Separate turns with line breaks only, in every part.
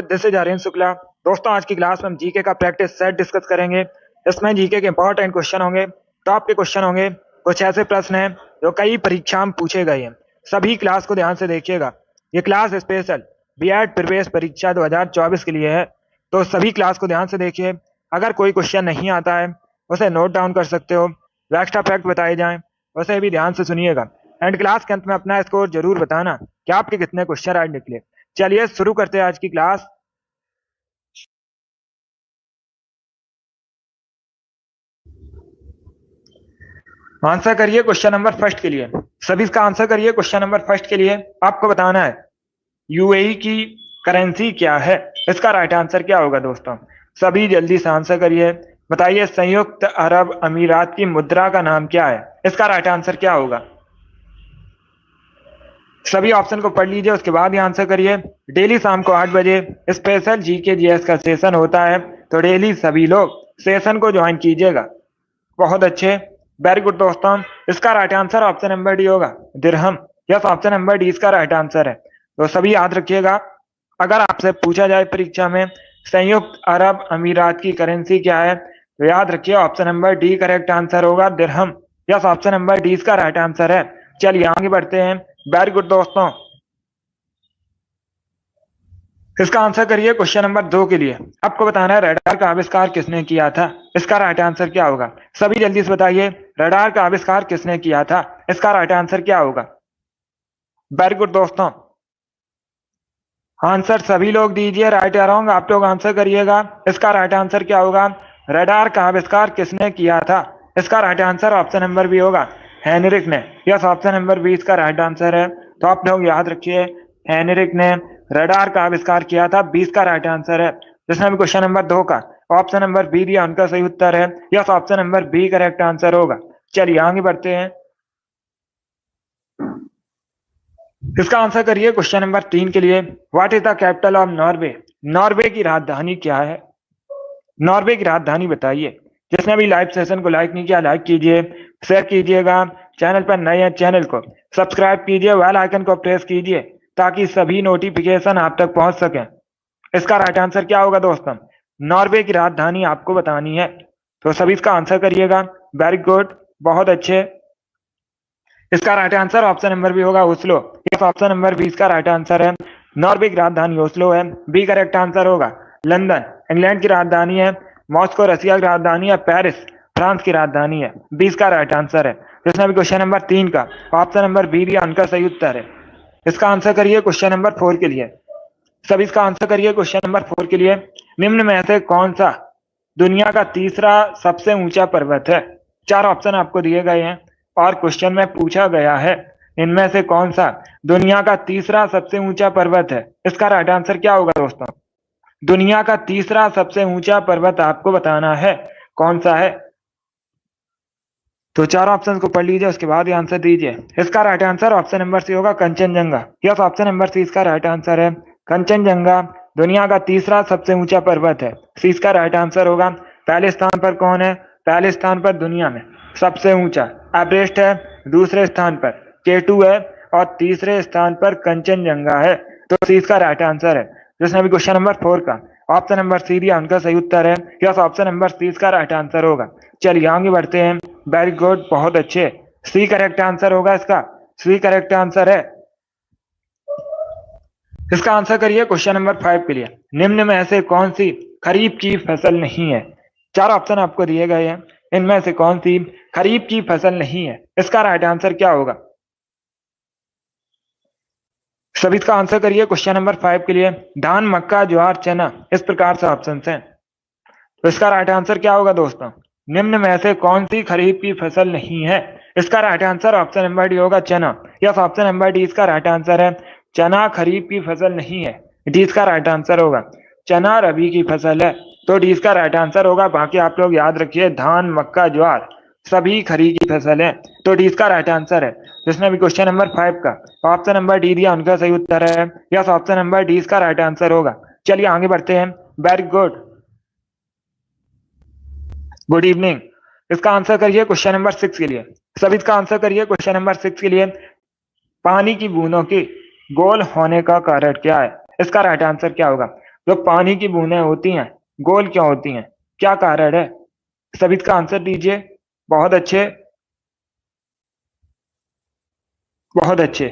This is Aryan Shukla. दोस्तों, आज की क्लास में हम जीके का प्रैक्टिस सेट डिस्कस करेंगे। इसमें जीके के इंपॉर्टेंट क्वेश्चन होंगे, टॉप के क्वेश्चन होंगे। कुछ ऐसे प्रश्न हैं जो कई परीक्षा में पूछे गए हैं। सभी क्लास को ध्यान से देखिएगा। ये क्लास स्पेशल बीएड प्रवेश परीक्षा 2024 के लिए है, तो सभी क्लास को ध्यान से देखिए। अगर कोई क्वेश्चन नहीं आता है उसे नोट डाउन कर सकते हो। जो एक्स्ट्रा फैक्ट बताए जाएं उसे भी ध्यान से सुनिएगा। एंड क्लास के अंत में अपना स्कोर जरूर बताना कि आपके कितने क्वेश्चन राइट निकले। चलिए शुरू करते हैं आज की क्लास। आंसर करिए क्वेश्चन नंबर फर्स्ट के लिए। सभी इसका आंसर करिए क्वेश्चन नंबर फर्स्ट के लिए। आपको बताना है यूएई की करेंसी क्या है। इसका राइट आंसर क्या होगा दोस्तों? सभी जल्दी से आंसर करिए। बताइए संयुक्त अरब अमीरात की मुद्रा का नाम क्या है। इसका राइट आंसर क्या होगा? सभी ऑप्शन को पढ़ लीजिए, उसके बाद ही आंसर करिए। डेली शाम को 8 बजे स्पेशल जीके जीएस का सेशन होता है, तो डेली सभी लोग सेशन को ज्वाइन कीजिएगा। बहुत अच्छे, वेरी गुड दोस्तों। इसका right answer option number D होगा, दिरहम। यस, ऑप्शन नंबर डी इसका राइट आंसर है। तो सभी याद रखिएगा, अगर आपसे पूछा जाए परीक्षा में संयुक्त अरब अमीरात की करेंसी क्या है, तो याद रखिए option number D correct answer होगा, दिरहम। यस, ऑप्शन नंबर डी इसका राइट आंसर है। चलिए आगे बढ़ते हैं। वेरी गुड दोस्तों। इसका आंसर करिए क्वेश्चन नंबर 2 के लिए। आपको बताना है रडार का आविष्कार किसने किया था। इसका राइट आंसर क्या होगा? सभी जल्दी से बताइए, रडार का आविष्कार किसने किया था। इसका राइट आंसर क्या होगा? वेरी गुड दोस्तों, आंसर सभी लोग दीजिए। राइट या रॉन्ग आप लोग आंसर करिएगा। इसका राइट आंसर क्या होगा? रडार का आविष्कार किसने किया था। इसका right answer option number B होगा, हेनरिक ने। यस, ऑप्शन नंबर बी इसका राइट आंसर है। तो आप लोग याद रखिए, हेनरिक ने रडार का आविष्कार किया था, 20 का राइट आंसर है। जिसने भी क्वेश्चन नंबर 2 का ऑप्शन नंबर बी दिया उनका सही उत्तर है। Yes, option number B correct answer होगा। चलिए आगे बढ़ते हैं। इसका आंसर करिए क्वेश्चन नंबर 3 के लिए। What is the capital of Norway. Norway की राजधानी क्या है? नॉर्वे की राजधानी बताइए। जिसने अभी लाइव सेशन को लाइक नहीं किया, लाइक कीजिए, शेयर कीजिएगा। चैनल पर नए हैं, चैनल को सब्सक्राइब कीजिए, बेल आइकन को प्रेस कीजिए ताकि सभी नोटिफिकेशन आप तक पहुंच सके। इसका राइट आंसर क्या होगा दोस्तों? नॉर्वे की राजधानी आपको बतानी है, तो सभी इसका आंसर करिएगा। वेरी गुड, बहुत अच्छे। इसका right answer option number B होगा, Oslo. Yes, option number B इसका राइट आंसर है। नॉर्वे की राजधानी ओस्लो है, बी करेक्ट आंसर होगा। लंदन इंग्लैंड की राजधानी है। मॉस्को रसिया की राजधानी है। पेरिस फ्रांस की राजधानी है, 20 का राइट आंसर है। जिसने भी क्वेश्चन नंबर 3 का ऑप्शन नंबर बी दिया उनका सही उत्तर है। इसका आंसर करिए क्वेश्चन नंबर 4 के लिए। सभी इसका आंसर करिए क्वेश्चन नंबर 4 के लिए। निम्न में से कौन सा दुनिया का तीसरा सबसे ऊंचा पर्वत है? 4 ऑप्शन आपको दिए गए हैं और क्वेश्चन में पूछा गया है इनमें से कौन सा दुनिया का तीसरा सबसे ऊंचा पर्वत है। इसका राइट आंसर क्या होगा दोस्तों? दुनिया का तीसरा सबसे ऊंचा पर्वत आपको बताना है कौन सा है। तो 4 ऑप्शन को पढ़ लीजिए, उसके बाद ही आंसर दीजिए। इसका right answer option number C होगा, Kanchenjunga. Yes, option number C इसका राइट आंसर है। कंचनजंगा दुनिया का तीसरा सबसे ऊंचा पर्वत है, सी इसका राइट आंसर होगा। पहले स्थान पर कौन है? पहले स्थान पर दुनिया में सबसे ऊंचा एवरेस्ट है, दूसरे स्थान पर केटू है और तीसरे स्थान पर कंचनजंगा है। तो सी इसका राइट आंसर है। जिसने भी क्वेश्चन नंबर 4 का ऑप्शन नंबर सी दिया उनका सही उत्तर है। यस, ऑप्शन नंबर सी इसका राइट आंसर होगा। चलिए आगे बढ़ते हैं। वेरी गुड, बहुत अच्छे। सी करेक्ट आंसर होगा इसका, सी करेक्ट आंसर है। इसका आंसर करिए क्वेश्चन नंबर 5 के लिए। निम्न में से कौन सी खरीफ की फसल नहीं है? 4 ऑप्शन आपको दिए गए हैं, इनमें से कौन सी खरीफ की फसल नहीं है। इसका राइट आंसर क्या होगा? सभी इसका आंसर करिए क्वेश्चन नंबर 5 के लिए। धान, मक्का, ज्वार, चना, इस प्रकार से ऑप्शन हैं। तो इसका राइट आंसर क्या होगा दोस्तों? निम्न में से कौन सी खरीफ की फसल नहीं है? इसका right answer option number D होगा, चना। यस, ऑप्शन नंबर डी इसका राइट आंसर है। चना खरीफ की फसल नहीं है, डी इसका राइट आंसर होगा। चना रबी की फसल है, तो डी इसका राइट आंसर होगा। बाकी आप लोग याद रखिए, धान, मक्का, ज्वार सभी खरीफ की फसल है, तो डी इसका राइट आंसर है। जिसने भी क्वेश्चन नंबर 5 का ऑप्शन नंबर डी दिया उनका सही उत्तर है। यस, ऑप्शन नंबर डी इसका राइट आंसर होगा। चलिए आगे बढ़ते हैं। Very good, good evening. इसका आंसर करिए क्वेश्चन नंबर 6 के लिए। सभी इसका आंसर करिए क्वेश्चन नंबर 6 के लिए। पानी की बूंदों के गोल होने का कारण क्या है? इसका राइट आंसर क्या होगा? जो पानी की बूंदें होती हैं गोल क्यों होती हैं? क्या कारण है? सभी इसका आंसर दीजिए। बहुत अच्छे, बहुत अच्छे।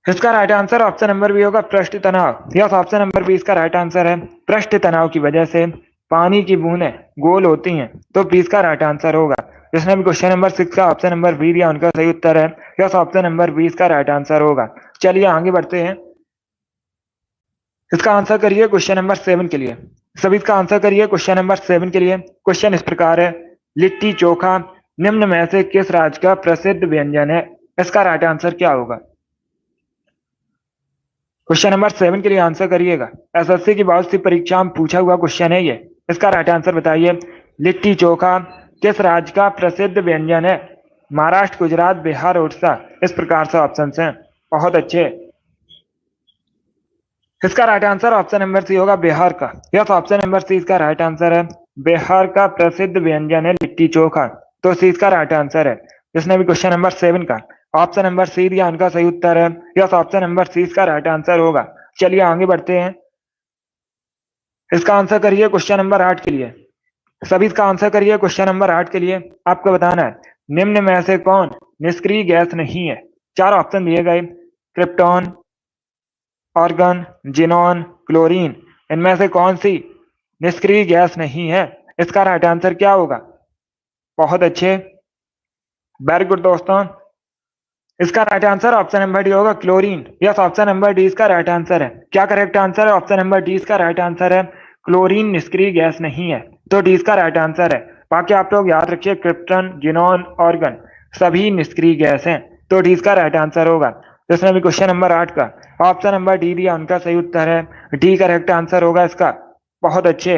इसका right answer option number B होगा, पृष्ठ तनाव। यस, ऑप्शन नंबर बी इसका राइट आंसर है। पृष्ठ तनाव की वजह से पानी की बूंदें गोल होती हैं, तो बी इसका राइट आंसर होगा। जिसने भी क्वेश्चन नंबर 6 का ऑप्शन नंबर बी दिया उनका सही उत्तर है। यस, ऑप्शन नंबर बी इसका राइट आंसर होगा। चलिए आगे बढ़ते हैं। इसका आंसर करिए क्वेश्चन नंबर 7 के लिए। सभी इसका आंसर करिए क्वेश्चन नंबर 7 के लिए। क्वेश्चन इस प्रकार है, लिट्टी चोखा निम्न में से किस राज्य का प्रसिद्ध व्यंजन है? इसका राइट आंसर क्या होगा? क्वेश्चन नंबर 7 के लिए आंसर करिएगा। एसएससी की बहुत सी परीक्षा में पूछा हुआ क्वेश्चन है ये। इसका राइट आंसर बताइए। लिट्टी चोखा किस राज्य का प्रसिद्ध व्यंजन है? महाराष्ट्र, गुजरात, बिहार, उड़ीसा। इस प्रकार से ऑप्शन हैं। बहुत अच्छे। इसका right answer option number C होगा, बिहार का। यस, ऑप्शन नंबर सी इसका राइट आंसर है। बिहार का प्रसिद्ध व्यंजन है लिट्टी चोखा, तो सी इसका राइट आंसर है। जिसने भी क्वेश्चन नंबर 7 का ऑप्शन नंबर सी दिया उनका सही उत्तर है। यस, ऑप्शन नंबर सी इसका राइट आंसर होगा। चलिए आगे बढ़ते हैं। इसका आंसर करिए क्वेश्चन नंबर 8 के लिए। सभी इसका आंसर करिए क्वेश्चन नंबर 8 के लिए। आपको बताना है, निम्न में से कौन निष्क्रिय गैस नहीं है? 4 ऑप्शन दिए गए, क्रिप्टॉन, ऑर्गन, जिनॉन, क्लोरीन। इनमें से कौन सी निष्क्रिय गैस नहीं है? इसका राइट आंसर क्या होगा? बहुत अच्छे, वेरी गुड दोस्तों। इसका right answer option number D होगा, chlorine. Yes, option number D इसका राइट आंसर है। क्या करेक्ट आंसर है? ऑप्शन नंबर डी इसका राइट आंसर है। क्लोरीन निष्क्रिय गैस नहीं है, तो डी इसका राइट आंसर है। बाकी आप लोग याद रखिए, क्रिप्टन, जिनॉन, ऑर्गन सभी निष्क्रिय गैस हैं, तो डी इसका राइट आंसर होगा। जिसने भी क्वेश्चन नंबर 8 का ऑप्शन नंबर डी दिया उनका सही उत्तर है। डी करेक्ट आंसर होगा इसका। बहुत अच्छे।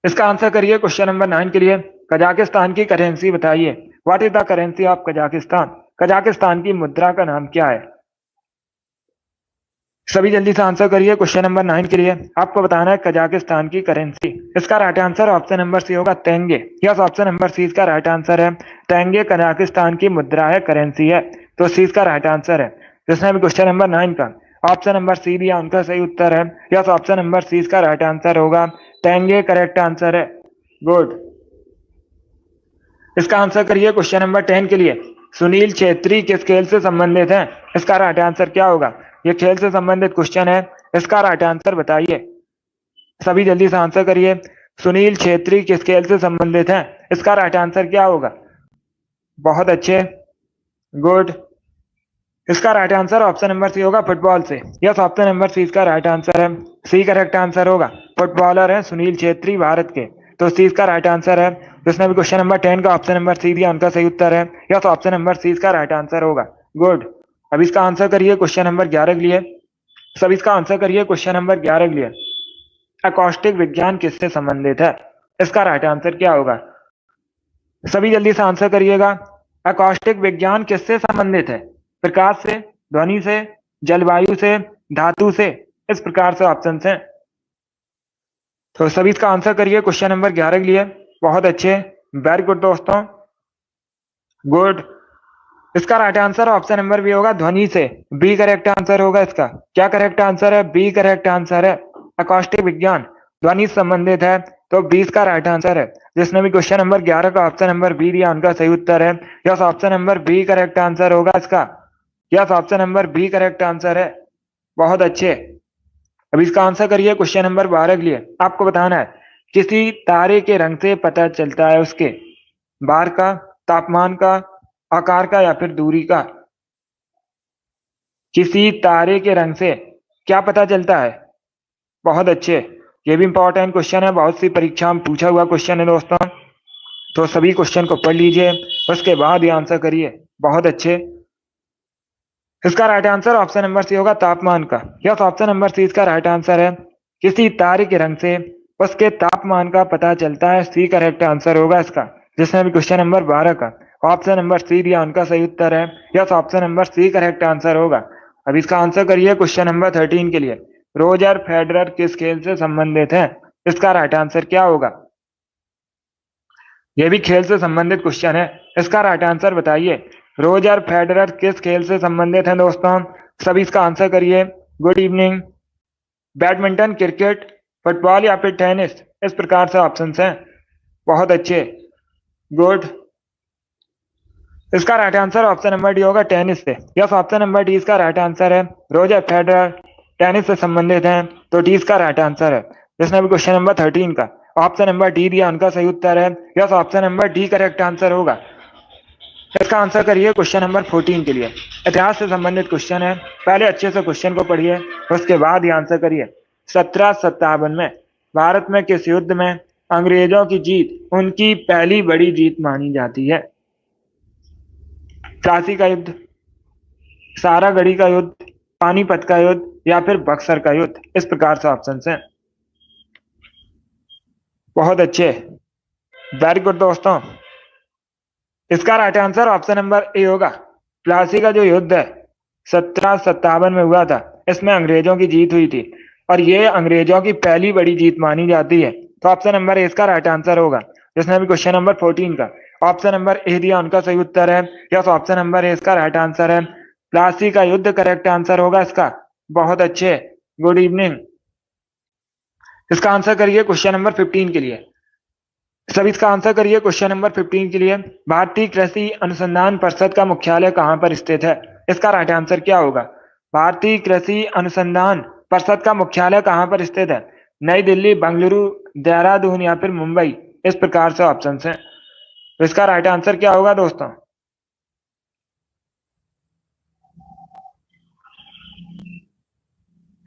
इसका आंसर करिए क्वेश्चन नंबर 9 के लिए। कजाकिस्तान की करेंसी बताइए। What is the currency of Kazakhstan? Kazakhstan की मुद्रा का नाम क्या है? सभी जल्दी से आंसर करिए क्वेश्चन नंबर 9 के लिए। आपको बताना है कजाकिस्तान की करेंसी। इसका right answer option number C होगा, tenge. Yes, option number C इसका राइट आंसर है। तेंगे कजाकिस्तान की मुद्रा है, करेंसी है, तो सी इसका राइट आंसर है। जिसने भी क्वेश्चन नंबर 9 का ऑप्शन नंबर सी दिया उनका सही उत्तर है। यस, ऑप्शन नंबर सी इसका राइट आंसर होगा। तेंगे करेक्ट आंसर है। गुड। इसका आंसर करिए क्वेश्चन नंबर 10 के लिए। सुनील छेत्री किस खेल से संबंधित है? इसका राइट आंसर क्या होगा? ये खेल से संबंधित क्वेश्चन है। इसका राइट आंसर बताइए। सभी जल्दी से आंसर करिए। सुनील छेत्री किस खेल से संबंधित है? इसका राइट आंसर क्या होगा? बहुत अच्छे, गुड। इसका right answer option number C होगा, फुटबॉल से। यस, ऑप्शन नंबर सी इसका राइट आंसर है। सी करेक्ट आंसर होगा। फुटबॉलर है सुनील छेत्री भारत के, तो सी इसका राइट आंसर है। जिसने भी क्वेश्चन नंबर 10 का ऑप्शन नंबर सी दिया उनका सही उत्तर है। यस, ऑप्शन नंबर सी इसका राइट आंसर होगा। गुड। अब इसका आंसर करिए क्वेश्चन नंबर 11 के लिए। सब इसका आंसर करिए क्वेश्चन नंबर 11 के लिए। अकॉस्टिक विज्ञान किससे संबंधित है? इसका राइट आंसर क्या होगा? सभी जल्दी से आंसर करिएगा। अकॉस्टिक विज्ञान किससे संबंधित है? प्रकाश से, ध्वनि से, जलवायु से, धातु से। इस प्रकार से ऑप्शन हैं। तो सभी इसका आंसर करिए क्वेश्चन नंबर 11 के लिए। बहुत अच्छे, वेरी गुड दोस्तों, गुड। इसका right answer option number B होगा, ध्वनि से। बी करेक्ट आंसर होगा इसका। क्या करेक्ट आंसर है? बी करेक्ट आंसर है। अकॉस्टिक विज्ञान ध्वनि से संबंधित है, तो 20 का राइट आंसर है। जिसने भी क्वेश्चन नंबर 11 का ऑप्शन नंबर बी दिया उनका सही उत्तर है। Yes, option number B correct answer होगा इसका। Yes, option number B correct answer है। बहुत अच्छे। अब इसका आंसर करिए क्वेश्चन नंबर 12 के लिए। आपको बताना है, किसी तारे के रंग से पता चलता है उसके बाहर का, तापमान का, आकार का या फिर दूरी का। किसी तारे के रंग से क्या पता चलता है? बहुत अच्छे। ये भी इंपॉर्टेंट क्वेश्चन है, बहुत सी परीक्षा में पूछा हुआ क्वेश्चन है दोस्तों। तो सभी क्वेश्चन को पढ़ लीजिए, उसके बाद ही आंसर करिए। बहुत अच्छे। इसका right answer option number C होगा, तापमान का। यस, ऑप्शन नंबर सी इसका राइट आंसर है। किसी तारे के रंग से उसके तापमान का पता चलता है। सी करेक्ट आंसर होगा इसका। जिसने भी क्वेश्चन नंबर 12 का ऑप्शन नंबर सी दिया उनका सही उत्तर है। Yes, option number C correct answer होगा। अब इसका आंसर करिए क्वेश्चन नंबर 13 के लिए। रोजर फेडरर किस खेल से संबंधित है? इसका राइट आंसर क्या होगा? यह भी खेल से संबंधित क्वेश्चन है। इसका राइट आंसर बताइए। रोजर फेडरर किस खेल से संबंधित है दोस्तों? सभी इसका आंसर करिए। Good evening. Badminton, cricket, football या फिर टेनिस, इस प्रकार से ऑप्शंस हैं। बहुत अच्छे, गुड। इसका right answer option number D होगा, टेनिस से। यस, ऑप्शन नंबर डी इसका राइट आंसर है। रोजर फेडरर टेनिस से संबंधित हैं, तो डी इसका राइट आंसर है। जिसने भी क्वेश्चन नंबर 13 का ऑप्शन नंबर डी दिया, उनका सही उत्तर है। Yes, option number D correct answer होगा। इसका आंसर करिए क्वेश्चन नंबर 14 के लिए। इतिहास से संबंधित क्वेश्चन है, पहले अच्छे से क्वेश्चन को पढ़िए, उसके बाद ही आंसर करिए। 1757 में भारत में किस युद्ध में अंग्रेजों की जीत उनकी पहली बड़ी जीत मानी जाती है? प्लासी का युद्ध, सारागढ़ी का युद्ध, पानीपत का युद्ध या फिर बक्सर का युद्ध, इस प्रकार से ऑप्शन हैं। बहुत अच्छे, वेरी गुड दोस्तों। इसका right answer option number A होगा। प्लासी का जो युद्ध है 1757 में हुआ था, इसमें अंग्रेजों की जीत हुई थी और ये अंग्रेजों की पहली बड़ी जीत मानी जाती है, तो ऑप्शन नंबर ए इसका राइट आंसर होगा। जिसने भी क्वेश्चन नंबर 14 का ऑप्शन नंबर ए दिया, उनका सही उत्तर है। यस, ऑप्शन नंबर ए इसका राइट आंसर है। प्लासी का युद्ध करेक्ट आंसर होगा इसका। बहुत अच्छे, गुड इवनिंग। इसका आंसर करिए क्वेश्चन नंबर 15 के लिए। सभी इसका आंसर करिए क्वेश्चन नंबर 15 के लिए। भारतीय कृषि अनुसंधान परिषद का मुख्यालय कहां पर स्थित है? इसका राइट आंसर क्या होगा? भारतीय कृषि अनुसंधान परिषद का मुख्यालय कहां पर स्थित है? नई दिल्ली, बेंगलुरु, देहरादून या फिर मुंबई, इस प्रकार से ऑप्शन हैं। तो इसका राइट आंसर क्या होगा दोस्तों?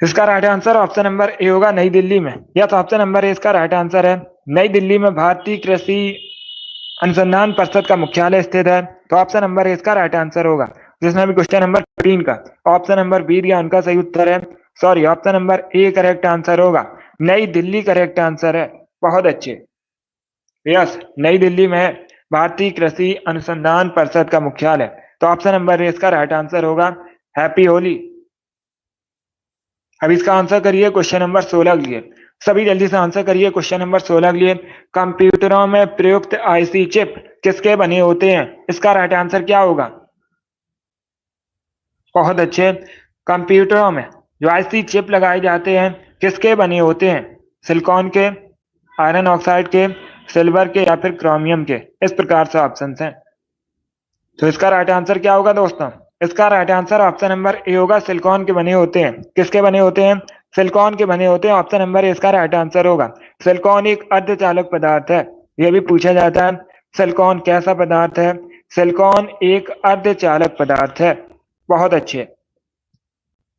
इसका right answer option number A होगा, नई दिल्ली में। यस, ऑप्शन नंबर ए इसका राइट आंसर है। नई दिल्ली में भारतीय कृषि अनुसंधान परिषद का मुख्यालय स्थित है, तो ऑप्शन नंबर ए इसका राइट आंसर होगा। जिसने भी क्वेश्चन नंबर 13 का ऑप्शन नंबर बी दिया, उनका सही उत्तर है। Sorry, option number A correct answer होगा। नई दिल्ली करेक्ट आंसर है। बहुत अच्छे, यस, नई दिल्ली में है भारतीय कृषि अनुसंधान परिषद का मुख्यालय, तो ऑप्शन नंबर ए इसका राइट आंसर होगा। हैप्पी होली। अब इसका आंसर करिए क्वेश्चन नंबर 16 के लिए। सभी जल्दी से आंसर करिए क्वेश्चन नंबर 16 के लिए। कंप्यूटरों में प्रयुक्त आईसी चिप किसके बने होते हैं? इसका राइट आंसर क्या होगा? बहुत अच्छे, कंप्यूटरों में जो आईसी चिप लगाए जाते हैं किसके बने होते हैं? सिलिकॉन के, आयरन ऑक्साइड के, सिल्वर के या फिर क्रोमियम के, इस प्रकार से ऑप्शन हैं। तो इसका राइट आंसर क्या होगा दोस्तों? इसका right answer option number A होगा, सिलिकॉन के बने होते हैं। किसके बने होते हैं? सिलिकॉन के बने होते हैं। ऑप्शन नंबर ए इसका राइट आंसर होगा। सिलिकॉन एक अर्धचालक पदार्थ है, यह भी पूछा जाता है। सिलिकॉन कैसा पदार्थ है? सिलिकॉन एक अर्धचालक पदार्थ है। बहुत अच्छे।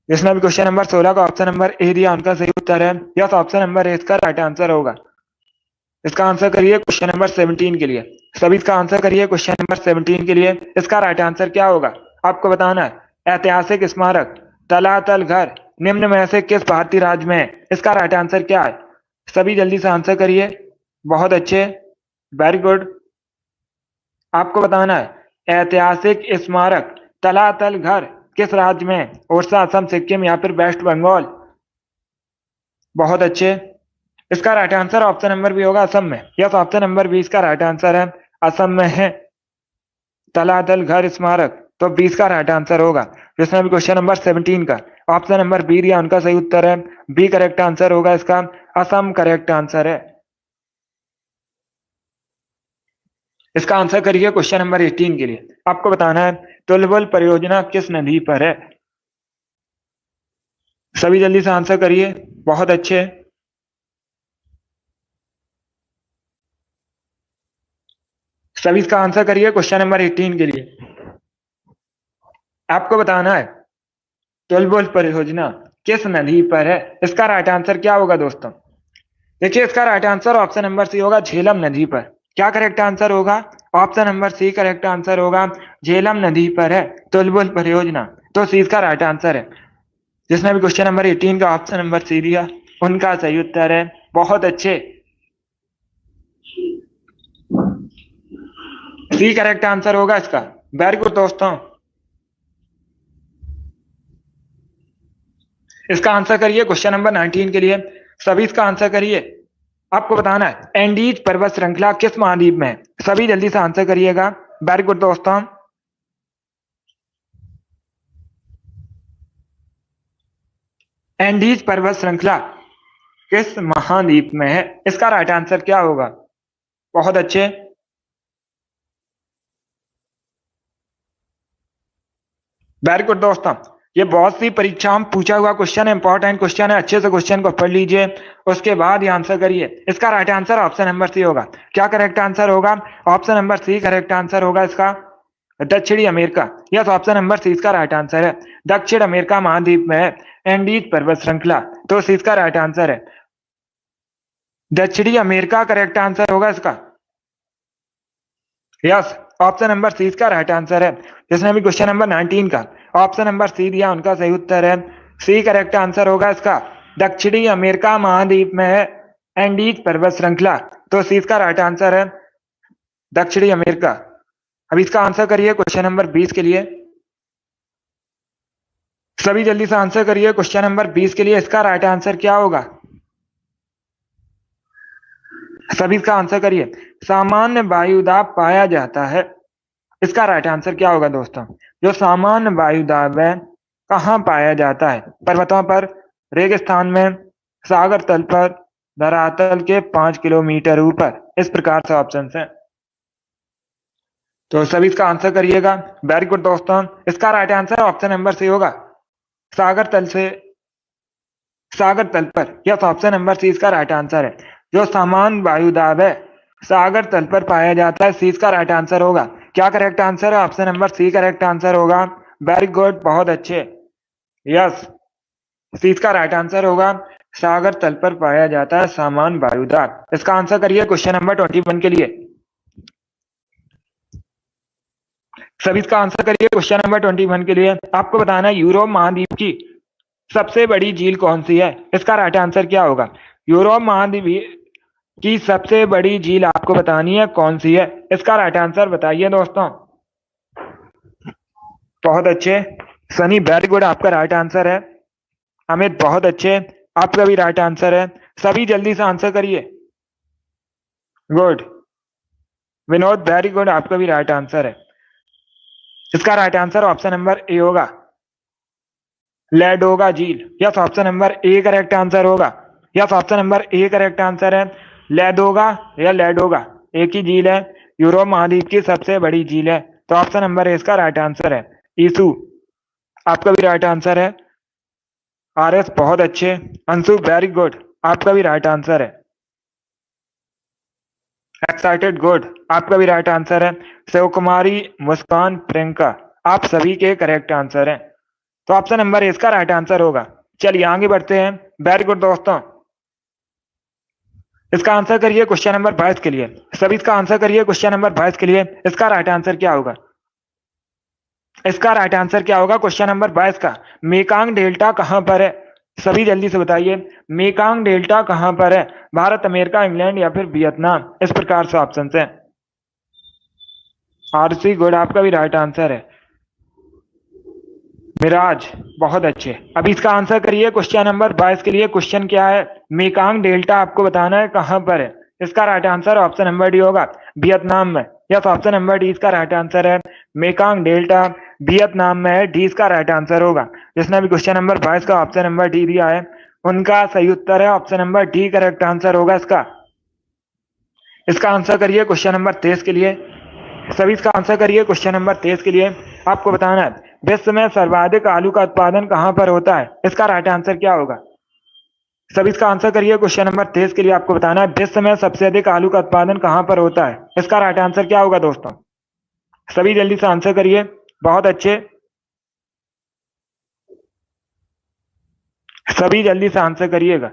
जिसने भी क्वेश्चन नंबर 16 का ऑप्शन नंबर ए दिया, उनका सही उत्तर है। यस, ऑप्शन नंबर ए इसका राइट आंसर होगा। इसका आंसर करिए क्वेश्चन नंबर 17 के लिए। सभी इसका आंसर करिए क्वेश्चन नंबर 17 के लिए। इसका राइट आंसर क्या होगा आपको बताना है। ऐतिहासिक स्मारक तलातल घर निम्न में से किस भारतीय राज्य में है? इसका राइट आंसर क्या है? सभी जल्दी से आंसर करिए। बहुत अच्छे, वेरी गुड। आपको बताना है ऐतिहासिक स्मारक तलातल घर किस राज्य में है? ओडिशा, असम, सिक्किम या फिर वेस्ट बंगाल। बहुत अच्छे। इसका right answer option number B होगा, असम में। यस, ऑप्शन नंबर बी इसका राइट आंसर है। असम में है तलातल घर स्मारक, तो 20 का राइट आंसर होगा। जिसने भी क्वेश्चन नंबर 17 का ऑप्शन नंबर बी दिया, उनका सही उत्तर है। बी करेक्ट आंसर होगा इसका। असम करेक्ट आंसर है। इसका आंसर करिए क्वेश्चन नंबर 18 के लिए। आपको बताना है तुलबुल परियोजना किस नदी पर है? सभी जल्दी से आंसर करिए। बहुत अच्छे। सभी इसका आंसर करिए क्वेश्चन नंबर 18 के लिए। आपको बताना है तुलबुल परियोजना किस नदी पर है? इसका राइट आंसर क्या होगा दोस्तों? देखिए, इसका right answer option number C होगा, झेलम नदी पर। क्या करेक्ट आंसर होगा? Option number C correct answer होगा। झेलम नदी पर है तुलबुल परियोजना, तो सी इसका राइट आंसर है। जिसने भी क्वेश्चन नंबर 18 का ऑप्शन नंबर सी दिया, उनका सही उत्तर है। बहुत अच्छे, सी करेक्ट आंसर होगा इसका। वेरी गुड दोस्तों। इसका आंसर करिए क्वेश्चन नंबर 19 के लिए। सभी इसका आंसर करिए। आपको बताना है एंडीज पर्वत श्रृंखला किस महाद्वीप में है? सभी जल्दी से आंसर करिएगा। वेरी गुड दोस्तों। एंडीज पर्वत श्रृंखला किस महाद्वीप में है? इसका राइट आंसर क्या होगा? बहुत अच्छे, वेरी गुड दोस्तों। ये बहुत सी परीक्षाओं में पूछा हुआ क्वेश्चन है, इंपॉर्टेंट क्वेश्चन है, अच्छे से क्वेश्चन को पढ़ लीजिए, उसके बाद ये आंसर करिए। इसका right answer option number C होगा। क्या करेक्ट आंसर होगा? Option number C correct answer होगा इसका, दक्षिणी America. Yes, option number C इसका राइट आंसर है। दक्षिण अमेरिका महाद्वीप में है एंडीज पर्वत श्रृंखला, तो सी इसका राइट आंसर है। दक्षिणी अमेरिका करेक्ट आंसर होगा इसका। यस, ऑप्शन नंबर सी इसका राइट आंसर है। जिसने भी क्वेश्चन नंबर 19 का ऑप्शन नंबर सी दिया उनका सही उत्तर है, सी करेक्ट आंसर होगा इसका। दक्षिणी अमेरिका महाद्वीप में है एंडीज पर्वत श्रृंखला, तो सी इसका राइट आंसर है, दक्षिणी अमेरिका। अब इसका आंसर करिए क्वेश्चन नंबर 20 के लिए। सभी जल्दी से आंसर करिए क्वेश्चन नंबर 20 के लिए। इसका राइट आंसर क्या होगा? सभी इसका आंसर करिए। सामान्य वायुदाब पाया जाता है, इसका राइट आंसर क्या होगा दोस्तों? जो सामान्य वायुदाब है कहाँ पाया जाता है? पर्वतों पर, रेगिस्तान में, सागर तल पर, धरातल के 5 किलोमीटर ऊपर। इस प्रकार से ऑप्शन है, तो सभी इसका आंसर करिएगा। वेरी गुड दोस्तों, इसका right answer option number C होगा, सागर तल से, सागर तल पर। यस, ऑप्शन नंबर सी इसका राइट आंसर है। जो सामान्य वायुदाब है सागर तल पर पाया जाता है, सी इसका राइट आंसर होगा। क्या करेक्ट आंसर है? Option number C correct answer होगा। वेरी गुड, बहुत अच्छे। यस, सी इसका राइट आंसर होगा, सागर तल पर पाया जाता है सामान्य वायुदाब। इसका आंसर करिए क्वेश्चन नंबर 21 के लिए। सभी इसका आंसर करिए क्वेश्चन नंबर 21 के लिए। आपको बताना है यूरोप महाद्वीप की सबसे बड़ी झील कौन सी है? इसका राइट आंसर क्या होगा? यूरोप महाद्वीप की सबसे बड़ी झील आपको बतानी है कौन सी है? इसका राइट आंसर बताइए दोस्तों। बहुत अच्छे सनी, वेरी गुड, आपका राइट आंसर है। अमित, बहुत अच्छे, आपका भी राइट आंसर है। सभी जल्दी से आंसर करिए। गुड, विनोद, वेरी गुड, आपका भी राइट आंसर है। इसका right answer option number A होगा, लैडोगा झील। Yes, option number A correct answer होगा। Yes, option number A correct answer है। लैडोगा या लैडोगा एक ही झील है, यूरोप महाद्वीप की सबसे बड़ी झील है, तो ऑप्शन नंबर ए इसका राइट आंसर है। ईसु, आपका भी राइट आंसर है। आर एस, बहुत अच्छे। अंशु, वेरी गुड, आपका भी राइट आंसर है। एक्साइटेड, गुड, आपका भी राइट आंसर है। शिव कुमारी, मुस्कान, प्रियंका, आप सभी के करेक्ट आंसर हैं, तो ऑप्शन नंबर ए इसका राइट आंसर होगा। चलिए आगे बढ़ते हैं। वेरी गुड दोस्तों, इसका आंसर करिए क्वेश्चन नंबर 22 के लिए। सभी इसका आंसर करिए क्वेश्चन नंबर 22 के लिए। इसका राइट आंसर क्या होगा? इसका राइट आंसर क्या होगा क्वेश्चन नंबर 22 का? मेकांग डेल्टा कहां पर है? सभी जल्दी से बताइए, मेकांग डेल्टा कहां पर है? भारत, अमेरिका, इंग्लैंड या फिर वियतनाम? इस प्रकार से ऑप्शन है। आरसी, गुड, आपका भी राइट आंसर है। मिराज, बहुत अच्छे। अब इसका आंसर करिए क्वेश्चन नंबर 22 के लिए। क्वेश्चन क्या है? मेकांग डेल्टा आपको बताना है कहां पर है। इसका right answer option number D होगा, वियतनाम में। यस, ऑप्शन नंबर डी इसका राइट आंसर है। मेकांग डेल्टा वियतनाम में है, डी इसका राइट आंसर होगा। जिसने भी क्वेश्चन नंबर 22 का ऑप्शन नंबर डी दिया है उनका सही उत्तर है option number D correct answer होगा इसका। इसका आंसर करिए क्वेश्चन नंबर 23 के लिए। सभी इसका आंसर करिए क्वेश्चन नंबर 23 के लिए। आपको बताना है विश्व में सर्वाधिक आलू का उत्पादन कहां पर होता है? इसका राइट आंसर क्या होगा? सभी इसका आंसर करिए क्वेश्चन नंबर 23 के लिए। आपको बताना है विश्व में सबसे अधिक आलू का उत्पादन कहां पर होता है? इसका राइट आंसर क्या होगा दोस्तों? सभी जल्दी से आंसर करिए, बहुत अच्छे, सभी जल्दी से आंसर करिएगा।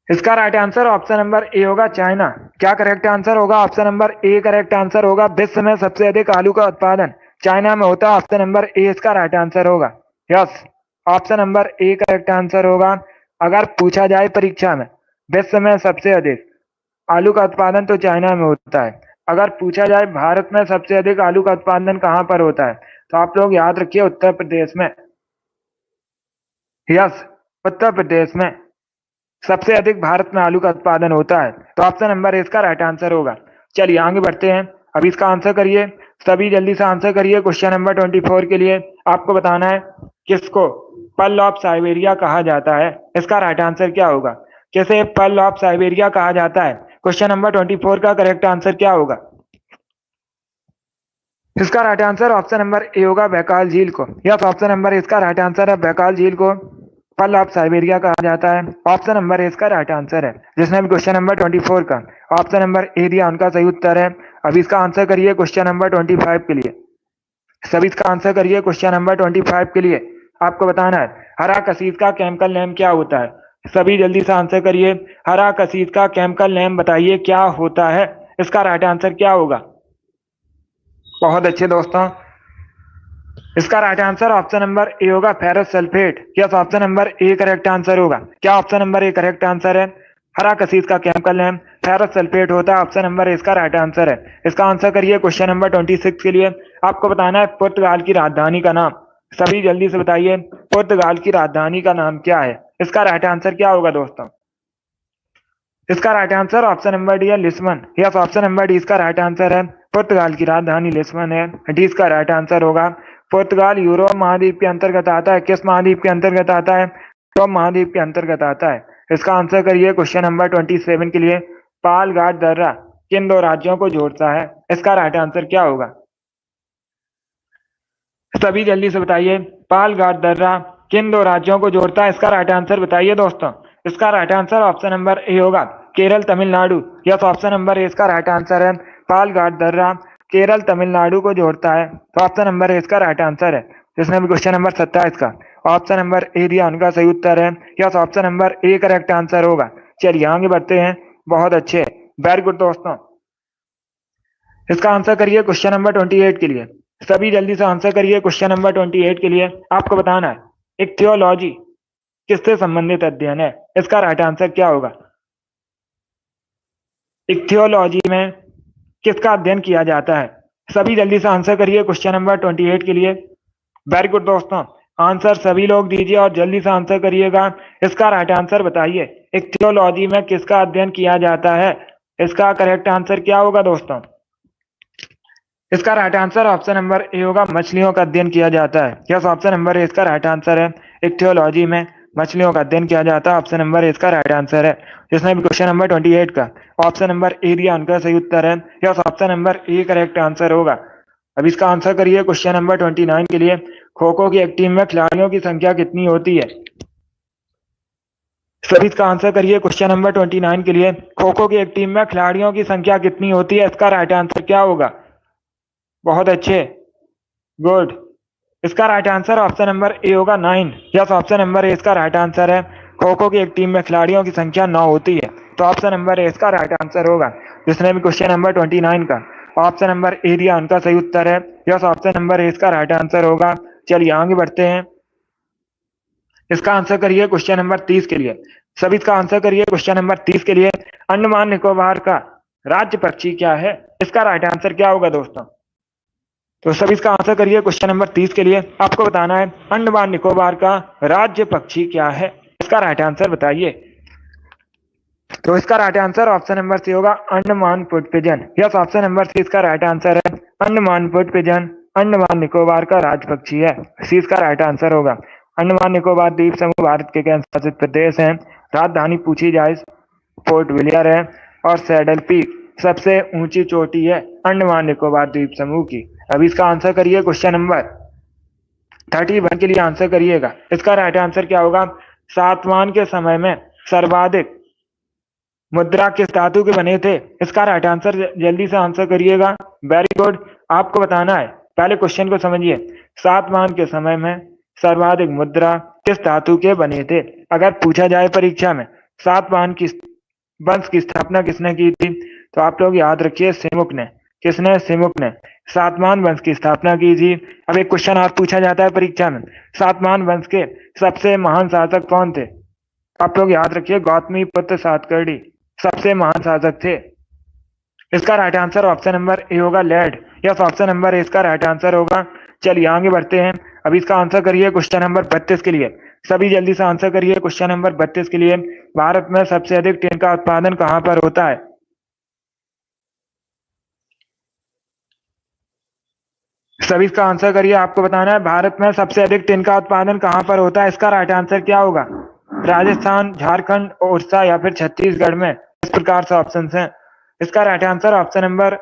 इसका right answer option number A होगा, चाइना। क्या करेक्ट आंसर होगा? Option number A correct answer होगा। विश्व में सबसे अधिक आलू का उत्पादन चाइना में होता है, ऑप्शन नंबर ए इसका राइट आंसर होगा। Yes, option number A correct answer होगा। अगर पूछा जाए परीक्षा में विश्व में सबसे अधिक आलू का उत्पादन तो चाइना में होता है, अगर पूछा जाए भारत में सबसे अधिक आलू का उत्पादन कहां पर होता है तो आप लोग याद रखिए उत्तर प्रदेश में। यस, उत्तर प्रदेश में सबसे अधिक भारत में आलू का उत्पादन होता है, तो ऑप्शन नंबर इसका राइट आंसर होगा। चलिए आगे बढ़ते हैं। अब इसका आंसर करिए। सभी जल्दी से आंसर करिए। क्वेश्चन नंबर 24 के लिए आपको बताना है किसको पर्ल ऑफ साइबेरिया कहा जाता है। इसका राइट आंसर क्या होगा? किसे पर्ल ऑफ साइबेरिया कहा जाता है? क्वेश्चन नंबर 24 का करेक्ट आंसर क्या होगा? इसका right answer option number A होगा, बैकाल झील को। यस, ऑप्शन नंबर इसका राइट आंसर है, बैकाल झील को पर्ल ऑफ साइबेरिया कहा जाता है। ऑप्शन नंबर इसका राइट आंसर है। जिसने भी क्वेश्चन नंबर 24 का ऑप्शन नंबर ए दिया उनका सही उत्तर है। अब इसका आंसर करिए क्वेश्चन नंबर 25 के लिए। सभी इसका आंसर करिए क्वेश्चन नंबर 25 के लिए। आपको बताना है हरा कसीद का केमिकल नेम क्या होता है। सभी जल्दी से आंसर करिए। हरा कसीद का केमिकल नेम बताइए क्या होता है। इसका राइट आंसर क्या होगा? बहुत अच्छे दोस्तों, इसका right answer option number A होगा, ferrous sulphate. Yes, option number A correct answer होगा। क्या option number A correct answer है? हरा कसीद का केमिकल नेम फेरस सल्फेट होता है। ऑप्शन नंबर इसका राइट आंसर है। इसका आंसर करिए क्वेश्चन नंबर 26 के लिए। आपको बताना है पुर्तगाल की राजधानी का नाम। सभी जल्दी से बताइए पुर्तगाल की राजधानी का नाम क्या है। इसका राइट आंसर क्या होगा दोस्तों? इसका right answer option number D है, Lisbon. Yes, option number D इसका राइट आंसर है। पुर्तगाल की राजधानी लिस्बन है। डी इसका राइट आंसर होगा। पुर्तगाल यूरोप महाद्वीप के अंतर्गत आता है। किस महाद्वीप के अंतर्गत आता है? यूरोप महाद्वीप के अंतर्गत आता है। इसका आंसर करिए क्वेश्चन नंबर 27 के लिए। पाल घाट दर्रा किन दो राज्यों को जोड़ता है? इसका राइट आंसर क्या होगा? सभी जल्दी से बताइए पाल घाट दर्रा किन दो राज्यों को जोड़ता है। इसका राइट आंसर बताइए दोस्तों। इसका right answer option number A होगा, Kerala Tamil Nadu. Yes, option number A इसका राइट आंसर है। पाल घाट दर्रा केरल तमिलनाडु को जोड़ता है। तो ऑप्शन नंबर ए इसका राइट आंसर है। जिसने भी क्वेश्चन नंबर 27 का ऑप्शन नंबर ए दिया उनका सही उत्तर है। Yes, option number A correct answer होगा। चलिए आगे बढ़ते हैं। बहुत अच्छे, वेरी गुड दोस्तों। इसका आंसर करिए क्वेश्चन नंबर 28 के लिए। सभी जल्दी से आंसर करिए क्वेश्चन नंबर 28 के लिए। आपको बताना है इक्थियोलॉजी किससे संबंधित अध्ययन है। इसका राइट आंसर क्या होगा? इक्थियोलॉजी में किसका अध्ययन किया जाता है? सभी जल्दी से आंसर करिए क्वेश्चन नंबर 28 के लिए। वेरी गुड दोस्तों, आंसर सभी लोग दीजिए और जल्दी से आंसर करिएगा। इसका राइट आंसर बताइए इक्थियोलॉजी में किसका अध्ययन किया जाता है। इसका करेक्ट आंसर क्या होगा दोस्तों? इसका right answer option number A होगा, मछलियों का अध्ययन किया जाता है। यस, ऑप्शन नंबर ए इसका राइट आंसर है। इक्थियोलॉजी में मछलियों का अध्ययन किया जाता है। ऑप्शन नंबर ए इसका राइट आंसर है। जिसने भी क्वेश्चन नंबर 28 का ऑप्शन नंबर ए दिया उनका सही उत्तर है। Yes, option number A correct answer होगा। अब इसका आंसर करिए क्वेश्चन नंबर 29 के लिए। खो खो की एक टीम में खिलाड़ियों की संख्या कितनी होती है? सभी इसका आंसर करिए क्वेश्चन नंबर 29 के लिए। खो खो की एक टीम में खिलाड़ियों की संख्या कितनी होती है? इसका राइट आंसर क्या होगा? बहुत अच्छे, गुड। इसका right answer option number A होगा, 9। यस, ऑप्शन नंबर ए इसका राइट आंसर है। खो खो की एक टीम में खिलाड़ियों की संख्या 9 होती है। तो ऑप्शन नंबर ए इसका राइट आंसर होगा। जिसने भी क्वेश्चन नंबर 29 का ऑप्शन नंबर ए दिया उनका सही उत्तर है। यस, ऑप्शन नंबर ए इसका राइट आंसर होगा। चलिए आगे बढ़ते हैं। इसका आंसर करिए क्वेश्चन नंबर 30 के लिए। सभी इसका आंसर करिए क्वेश्चन नंबर 30 के लिए। अंडमान निकोबार का राज्य पक्षी क्या है? इसका राइट आंसर क्या होगा दोस्तों? तो सभी इसका आंसर करिए क्वेश्चन नंबर 30 के लिए। आपको बताना है अंडमान निकोबार का राज्य पक्षी क्या है। इसका राइट आंसर बताइए। तो इसका right answer option number C होगा, Andaman wood pigeon. Yes, option number C इसका राइट आंसर है। अंडमान वुड पिजन अंडमान निकोबार का राज्य पक्षी है। सी इसका राइट आंसर होगा। अंडमान निकोबार द्वीप समूह भारत के केंद्र शासित प्रदेश है। राजधानी पूछी जाए पोर्ट विलियर है और सैडल पीक सबसे ऊंची चोटी है अंडमान निकोबार द्वीप समूह की। अब इसका आंसर करिए क्वेश्चन नंबर 31 के लिए आंसर करिएगा। इसका राइट आंसर क्या होगा? सातवाहन के समय में सर्वाधिक मुद्रा किस धातु के बने थे? इसका राइट आंसर जल्दी से आंसर करिएगा। वेरी गुड, आपको बताना है पहले क्वेश्चन को समझिए। सातवाहन के समय में सर्वाधिक मुद्रा किस धातु के बने थे? अगर पूछा जाए परीक्षा में सातवाहन की वंश की स्थापना किसने की थी, तो आप लोग याद रखिए सिमुक ने। किसने? सिमुक ने सातवाहन वंश की स्थापना की थी। अब एक क्वेश्चन और पूछा जाता है परीक्षा में, सातवाहन वंश के सबसे महान शासक कौन थे? आप लोग याद रखिए गौतमी पुत्र सातकर्णी सबसे महान शासक थे। इसका right answer option number A होगा, lead. Yes, option number A इसका राइट आंसर होगा। चलिए आगे बढ़ते हैं। अब इसका आंसर करिए क्वेश्चन नंबर 32 के लिए। सभी जल्दी से आंसर करिए क्वेश्चन नंबर 32 के लिए। भारत में सबसे अधिक टिन का उत्पादन कहां पर होता है? सभी इसका आंसर करिए। आपको बताना है भारत में सबसे अधिक टिन का उत्पादन कहाँ पर होता है। इसका राइट आंसर क्या होगा? राजस्थान, झारखंड, उड़ीसा या फिर छत्तीसगढ़ में। इस प्रकार से ऑप्शन हैं। इसका right answer option number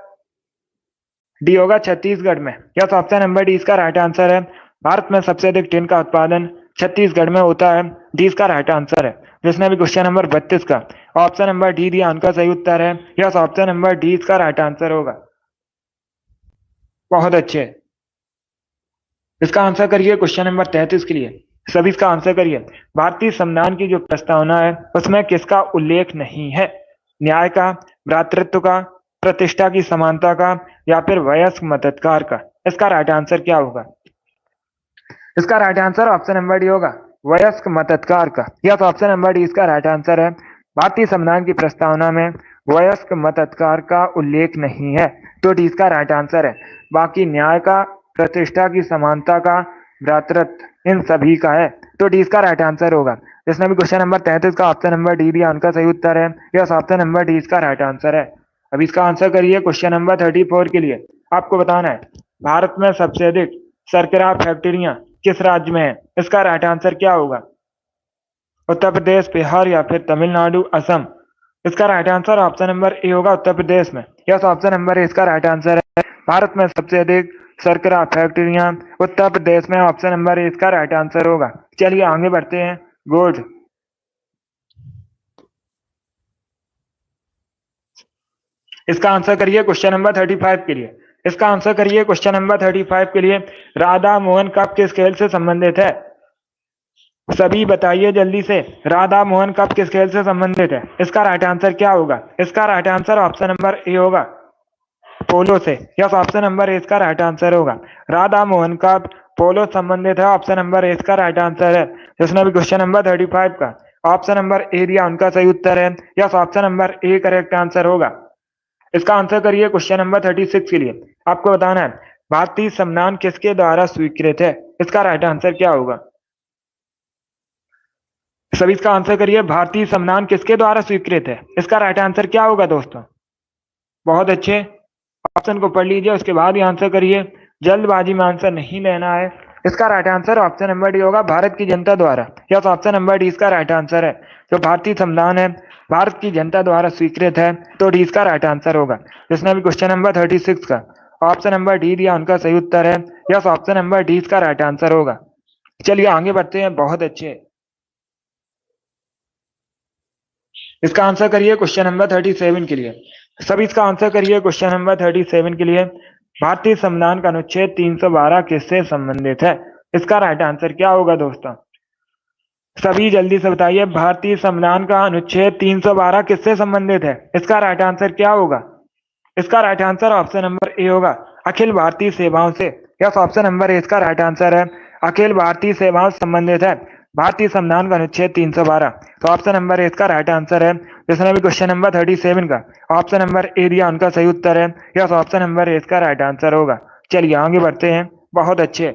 D होगा, छत्तीसगढ़ में। यस, ऑप्शन नंबर डी इसका राइट आंसर है। भारत में सबसे अधिक टिन का उत्पादन छत्तीसगढ़ में होता है। डी इसका राइट आंसर है। जिसने भी क्वेश्चन नंबर 32 का ऑप्शन नंबर डी दिया उनका सही उत्तर है। यस, ऑप्शन नंबर डी इसका राइट आंसर होगा। बहुत अच्छे। इसका आंसर करिए क्वेश्चन नंबर 33 के लिए। सभी इसका आंसर करिए। भारतीय संविधान की जो प्रस्तावना है उसमें किसका उल्लेख नहीं है? न्याय का, भ्रातृत्व का, प्रतिष्ठा की समानता का या फिर वयस्क मताधिकार का। इसका राइट आंसर क्या होगा? इसका right answer option number D होगा, वयस्क मताधिकार का। यस, ऑप्शन नंबर डी इसका राइट आंसर है। भारतीय संविधान की प्रस्तावना में वयस्क मताधिकार का उल्लेख नहीं है, तो डी इसका राइट आंसर है। बाकी न्याय का, प्रतिष्ठा की समानता का, भ्रातृत्व, इन सभी का है, तो डी इसका राइट आंसर होगा। जिसने भी क्वेश्चन नंबर 33 का ऑप्शन नंबर डी दिया उनका सही उत्तर है। यस, ऑप्शन नंबर डी इसका राइट आंसर है। अब इसका आंसर करिए क्वेश्चन नंबर 34 के लिए। आपको बताना है भारत में सबसे अधिक शर्करा फैक्ट्रियां किस राज्य में है। इसका राइट आंसर क्या होगा? उत्तर प्रदेश, बिहार या फिर तमिलनाडु, असम। इसका right answer option number A होगा, उत्तर प्रदेश में। यस, ऑप्शन नंबर ए इसका राइट आंसर है। भारत में सबसे अधिक शर्करा फैक्ट्रियां उत्तर प्रदेश में। ऑप्शन नंबर ए इसका राइट आंसर होगा। चलिए आगे बढ़ते हैं। गुड। इसका आंसर करिए क्वेश्चन नंबर 35 के लिए। इसका आंसर करिए क्वेश्चन नंबर 35 के लिए। राधा मोहन कप किस खेल से संबंधित है? सभी बताइए जल्दी से। राधा मोहन कप किस खेल से संबंधित है? इसका राइट आंसर क्या होगा? इसका right answer option number A होगा, पोलो से। यस, ऑप्शन नंबर ए इसका राइट आंसर होगा। राधा मोहन कप पोलो संबंधित है। ऑप्शन नंबर ए इसका राइट आंसर है। जिसने भी क्वेश्चन नंबर 35 का ऑप्शन नंबर ए दिया उनका सही उत्तर है। Yes, option number A correct answer होगा। इसका आंसर करिए क्वेश्चन नंबर 36 के लिए। आपको बताना है भारतीय संविधान किसके द्वारा स्वीकृत है? इसका राइट आंसर क्या होगा? सभी इसका आंसर करिए। भारतीय संविधान किसके द्वारा स्वीकृत है? इसका राइट आंसर क्या होगा दोस्तों? बहुत अच्छे। ऑप्शन को पढ़ लीजिए, उसके बाद ही आंसर करिए। जल्दबाजी में आंसर नहीं लेना है। इसका right answer option number D होगा, भारत की जनता द्वारा। यस, ऑप्शन नंबर डी इसका राइट आंसर है। जो भारतीय संविधान है भारत की जनता द्वारा स्वीकृत है, तो डी इसका राइट आंसर होगा। जिसने भी क्वेश्चन नंबर 36 का ऑप्शन नंबर डी दिया उनका सही उत्तर है। यस, ऑप्शन नंबर डी इसका राइट आंसर होगा। चलिए आगे बढ़ते हैं। बहुत अच्छे। इसका आंसर करिए क्वेश्चन नंबर 37 के लिए। सभी इसका आंसर करिए क्वेश्चन नंबर 37 के लिए। भारतीय संविधान का अनुच्छेद 312 किससे संबंधित है? इसका राइट आंसर क्या होगा दोस्तों? सभी जल्दी से बताइए। भारतीय संविधान का अनुच्छेद 312 किससे संबंधित है? इसका राइट आंसर क्या होगा? इसका right answer option number A होगा, अखिल भारतीय सेवाओं से। यस, ऑप्शन नंबर ए इसका राइट आंसर है। अखिल भारतीय सेवाओं से संबंधित है भारतीय संविधान का अनुच्छेद 312। तो ऑप्शन नंबर ए इसका राइट आंसर है। जिसने भी क्वेश्चन नंबर 37 का ऑप्शन नंबर ए दिया उनका सही उत्तर है। यस, ऑप्शन नंबर ए इसका राइट आंसर होगा। चलिए आगे बढ़ते हैं। बहुत अच्छे।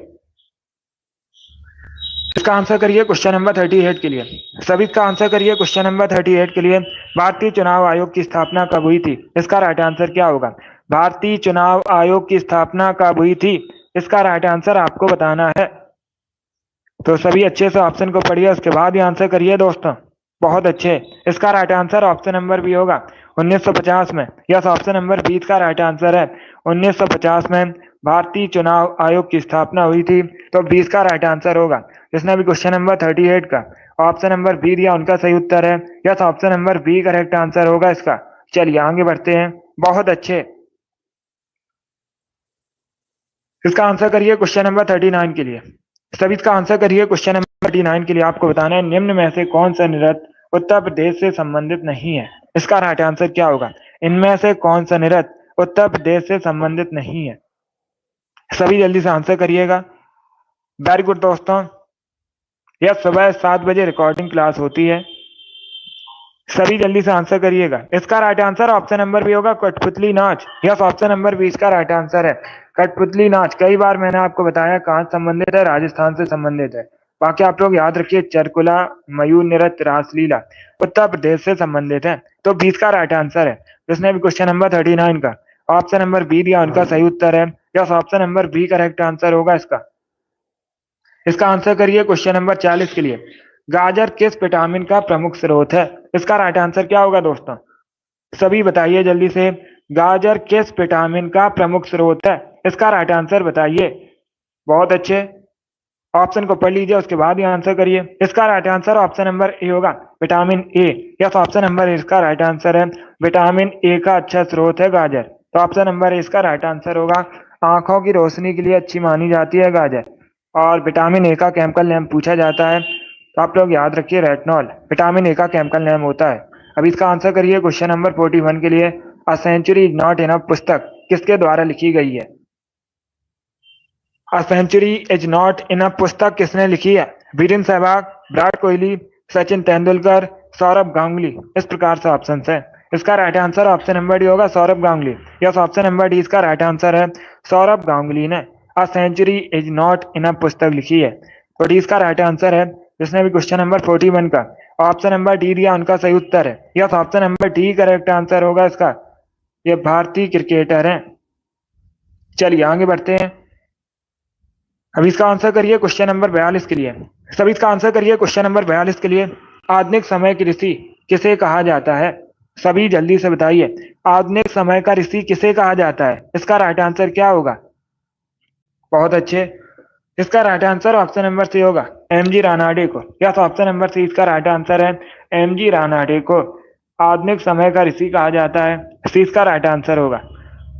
इसका आंसर करिए क्वेश्चन नंबर 38 के लिए। सभी का आंसर करिए क्वेश्चन नंबर 38 के लिए। भारतीय चुनाव आयोग की स्थापना कब हुई थी? इसका राइट आंसर क्या होगा? भारतीय चुनाव आयोग की स्थापना कब हुई थी? इसका राइट आंसर आपको बताना है। तो सभी अच्छे से ऑप्शन को पढ़िए, उसके बाद ही आंसर करिए दोस्तों। बहुत अच्छे। इसका right answer option number B होगा, 1950 में। यस, ऑप्शन नंबर बी का राइट आंसर है। 1950 में भारतीय चुनाव आयोग की स्थापना हुई थी, तो 20 का राइट आंसर होगा। जिसने भी क्वेश्चन नंबर 38 का ऑप्शन नंबर बी दिया उनका सही उत्तर है। Yes, option number B correct answer होगा इसका। चलिए आगे बढ़ते हैं। बहुत अच्छे। इसका आंसर करिए क्वेश्चन नंबर 39 के लिए। सभी इसका आंसर करिए क्वेश्चन नंबर 39 के लिए। आपको बताना है निम्न में से कौन सा नृत्य उत्तर प्रदेश से संबंधित नहीं है? इसका राइट आंसर क्या होगा? इनमें से कौन सा नृत्य उत्तर प्रदेश से संबंधित नहीं है? सभी जल्दी से आंसर करिएगा। वेरी गुड दोस्तों। यह सुबह 7 बजे रिकॉर्डिंग क्लास होती है। सभी जल्दी से आंसर करिएगा। इसका right answer option number B होगा, कठपुतली नाच। यस, ऑप्शन नंबर बी इसका राइट आंसर है। कठपुतली नाच कई बार मैंने आपको बताया कहाँ संबंधित है, राजस्थान से संबंधित है। बाकी आप लोग याद रखिए, चरकुला, मयूर नृत्य, रासलीला उत्तर प्रदेश से संबंधित है। तो 20 का राइट आंसर है। जिसने भी क्वेश्चन नंबर 39 का ऑप्शन नंबर बी दिया उनका सही उत्तर है। Yes, option number B correct answer होगा इसका। इसका आंसर करिए क्वेश्चन नंबर 40 के लिए। गाजर किस विटामिन का प्रमुख स्रोत है? इसका राइट आंसर क्या होगा दोस्तों? सभी बताइए जल्दी से। गाजर किस विटामिन का प्रमुख स्रोत है? इसका राइट आंसर बताइए। बहुत अच्छे, ऑप्शन को पढ़ लीजिए, उसके बाद ही आंसर करिए। इसका right answer option number A होगा, vitamin A. Yes, option number A इसका राइट आंसर है। विटामिन ए का अच्छा स्रोत है गाजर, तो ऑप्शन नंबर ए इसका राइट आंसर होगा। आंखों की रोशनी के लिए अच्छी मानी जाती है गाजर, और विटामिन ए का केमिकल नेम पूछा जाता है, तो आप लोग याद रखिए, रेटिनॉल विटामिन ए का केमिकल नेम होता है। अब इसका आंसर करिए क्वेश्चन नंबर 41 के लिए। A century is not enough पुस्तक किसके द्वारा लिखी गई है? A century is not enough पुस्तक किसने लिखी है? वीरेंद्र सहवाग, विराट कोहली, सचिन तेंदुलकर, सौरभ गांगुली। इस प्रकार से ऑप्शन है। इसका right answer option number D होगा, Saurabh Ganguly. Yes, option number D इसका राइट आंसर है। सौरभ गांगुली ने a century is not enough पुस्तक लिखी है, तो डी इसका राइट आंसर है। जिसने भी क्वेश्चन नंबर 41 का ऑप्शन नंबर डी दिया, उनका सही उत्तर है। Yes, option number D correct answer होगा इसका। ये भारतीय क्रिकेटर हैं। चलिए आगे बढ़ते हैं। अब इसका आंसर करिए क्वेश्चन नंबर 42 के लिए। सभी इसका आंसर करिए क्वेश्चन नंबर 42 के लिए। आधुनिक समय की ऋषि किसे कहा जाता है? सभी जल्दी से बताइए, आधुनिक समय का ऋषि किसे कहा जाता है? इसका राइट आंसर क्या होगा? बहुत अच्छे, इसका right answer option number C होगा, एम जी रानाडे को। यस, ऑप्शन नंबर सी इसका राइट आंसर है। एम जी रानाडे को आधुनिक समय का ऋषि कहा जाता है, सी इसका राइट आंसर होगा।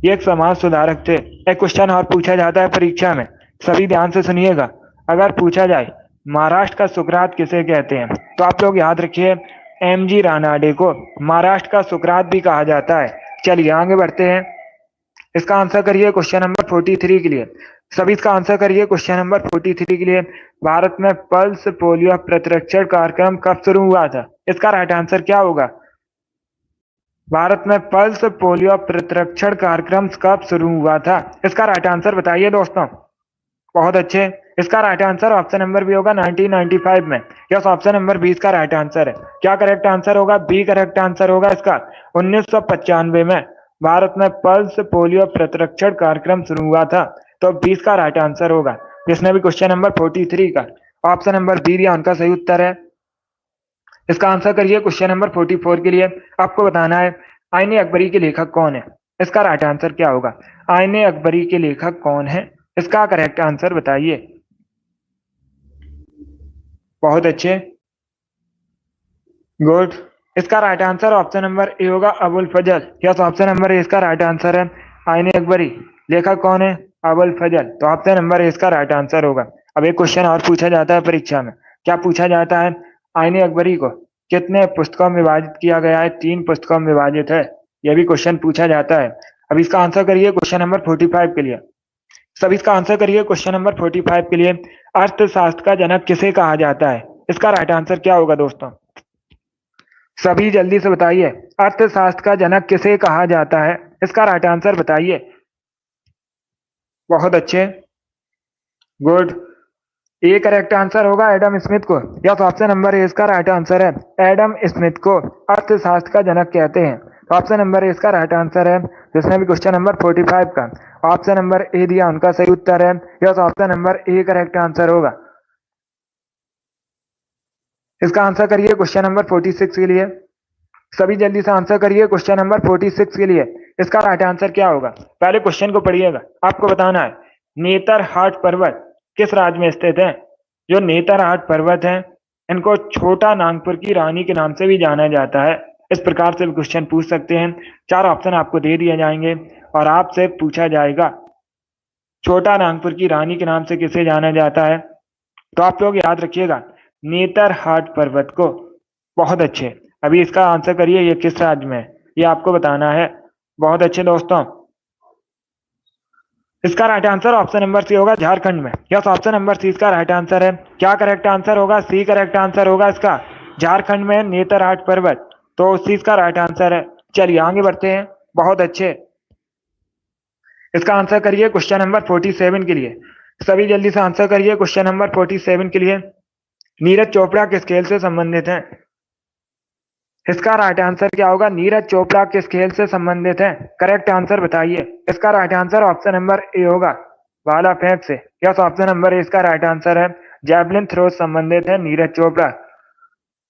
ये एक समाज सुधारक थे। एक क्वेश्चन और पूछा जाता है परीक्षा में, सभी ध्यान से सुनिएगा। अगर पूछा जाए महाराष्ट्र का सुकरात किसे कहते हैं, तो आप लोग याद रखिए, एम जी रानाडे को महाराष्ट्र का सुकरात भी कहा जाता है। चलिए आगे बढ़ते हैं। इसका आंसर करिए क्वेश्चन नंबर 43 के लिए। सभी इसका आंसर करिए क्वेश्चन नंबर 43 के लिए। भारत में पल्स पोलियो प्रतिरक्षण कार्यक्रम कब शुरू हुआ था? इसका राइट आंसर क्या होगा? भारत में पल्स पोलियो प्रतिरक्षण कार्यक्रम कब शुरू हुआ था? इसका राइट आंसर बताइए दोस्तों। बहुत अच्छे, इसका right answer option number B होगा, 1995 में। यस, ऑप्शन नंबर बी इसका राइट आंसर है। क्या करेक्ट आंसर होगा? बी करेक्ट आंसर होगा इसका। 1995 में भारत में पल्स पोलियो प्रतिरक्षण कार्यक्रम शुरू हुआ था, तो 20 का राइट आंसर होगा। जिसने भी क्वेश्चन नंबर 43 का ऑप्शन नंबर बी दिया, उनका सही उत्तर है। इसका आंसर करिए क्वेश्चन नंबर 44 के लिए। आपको बताना है आईने अकबरी के लेखक कौन है? इसका राइट आंसर क्या होगा? आईने अकबरी के लेखक कौन है? इसका करेक्ट आंसर बताइए। बहुत अच्छे, गुड। इसका right answer option number A होगा, अबुल फजल। यस, ऑप्शन नंबर ए इसका राइट आंसर है। आईने अकबरी लेखक कौन है? अबुल फजल, तो ऑप्शन नंबर ए इसका राइट आंसर होगा। अब एक क्वेश्चन और पूछा जाता है परीक्षा में। क्या पूछा जाता है? आईने अकबरी को कितने पुस्तकों में विभाजित किया गया है? 3 पुस्तकों में विभाजित है, यह भी क्वेश्चन पूछा जाता है। अब इसका आंसर करिए क्वेश्चन नंबर 45 के लिए। सब इसका आंसर करिए क्वेश्चन नंबर 45 के लिए। अर्थशास्त्र का जनक किसे कहा जाता है? इसका राइट आंसर क्या होगा दोस्तों? सभी जल्दी से बताइए, अर्थशास्त्र का जनक किसे कहा जाता है? इसका राइट आंसर बताइए। बहुत अच्छे, गुड। ए करेक्ट आंसर होगा एडम स्मिथ को। यस, ऑप्शन नंबर ए इसका राइट आंसर है। एडम स्मिथ को अर्थशास्त्र का जनक कहते हैं, तो ऑप्शन नंबर ए इसका राइट आंसर है। जिसने भी क्वेश्चन नंबर 45 का ऑप्शन नंबर ए दिया, उनका सही उत्तर है। Yes, option number A correct answer होगा। इसका आंसर करिए क्वेश्चन नंबर 46 के लिए। सभी जल्दी से आंसर करिए क्वेश्चन नंबर 46 के लिए। इसका राइट आंसर क्या होगा? पहले क्वेश्चन को पढ़िएगा, आपको बताना है नेतरहाट पर्वत किस राज्य में स्थित है? जो नेतरहाट पर्वत है, इनको छोटा नागपुर की रानी के नाम से भी जाना जाता है। इस प्रकार से क्वेश्चन पूछ सकते हैं। 4 ऑप्शन आपको दे दिए जाएंगे और आपसे पूछा जाएगा छोटा नागपुर की रानी के नाम से किसे जाना जाता है, तो आप लोग याद रखिएगा नेतरहाट पर्वत को। बहुत अच्छे, अभी इसका आंसर करिए, ये किस राज्य में है, ये आपको बताना है। बहुत अच्छे दोस्तों, इसका right answer option number C होगा, झारखंड में। यस, ऑप्शन नंबर सी इसका राइट आंसर है। क्या करेक्ट आंसर होगा? सी करेक्ट आंसर होगा इसका। झारखंड में नेतरहाट पर्वत, तो सी इसका राइट आंसर है। चलिए आगे बढ़ते हैं। बहुत अच्छे, इसका आंसर करिए क्वेश्चन नंबर 47 के लिए। सभी जल्दी से आंसर करिए क्वेश्चन नंबर 47 के लिए। नीरज चोपड़ा किस खेल से संबंधित है? इसका राइट आंसर क्या होगा? नीरज चोपड़ा किस खेल से संबंधित है? करेक्ट आंसर बताइए। इसका right answer option number A होगा, भाला फेंक से। यस, ऑप्शन नंबर ए इसका राइट आंसर है। जैवलिन थ्रो संबंधित है Neeraj Chopra.